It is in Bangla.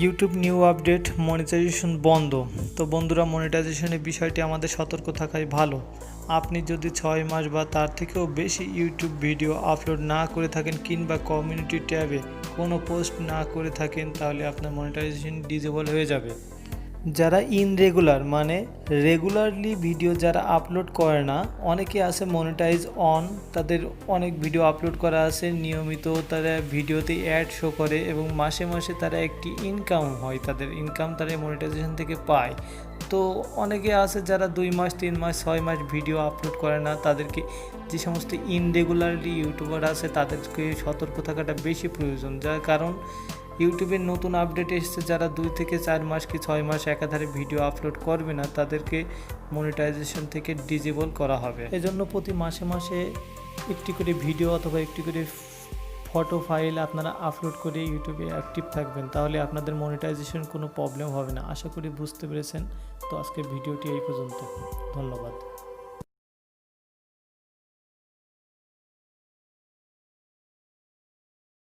ইউটিউব নিউ আপডেট মনিটাইজেশন বন্ধ। তো বন্ধুরা, মনিটাইজেশনের বিষয়টি আমাদের সতর্ক থাকাই ভালো। আপনি যদি 6 মাস বা তার থেকেও বেশি ইউটিউব ভিডিও আপলোড না করে থাকেন কিংবা কমিউনিটি ট্যাবে কোনো পোস্ট না করে থাকেন, তাহলে আপনার মনিটাইজেশন ডিসেবল হয়ে যাবে। যারা ইনরেগুলার মানে রেগুলারলি ভিডিও যারা আপলোড করে না, অনেকে আছে মনিটাইজ অন, তাদের অনেক ভিডিও আপলোড করা আছে, নিয়মিত তারা ভিডিওতে অ্যাড শো করে এবং মাসে মাসে তারা একটি ইনকাম হয়, তাদের ইনকাম তারা মনিটাইজেশন থেকে পায়। তো অনেকে আছে যারা 2 মাস 3 মাস 6 মাস ভিডিও আপলোড করে না, তাদেরকে যে সমস্ত ইনরেগুলারলি ইউটিউবার আছে তাদেরকে সতর্ক থাকাটা বেশি প্রয়োজন। যার কারণ ইউটিউবের নতুন আপডেট এসেছে, যারা 2 থেকে 4 মাস কি 6 মাস একাধারে ভিডিও আপলোড করবে না তাদেরকে মনিটাইজেশন থেকে ডিসেবল করা হবে। এজন্য প্রতি মাসে মাসে একটি করে ভিডিও অথবা একটি করে ফটো ফাইল আপনারা আপলোড করে ইউটিউবে অ্যাক্টিভ থাকবেন, তাহলে আপনাদের মনিটাইজেশন কোনো প্রবলেম হবে না। আশা করি বুঝতে পেরেছেন। তো আজকের ভিডিওটি এই পর্যন্ত। ধন্যবাদ।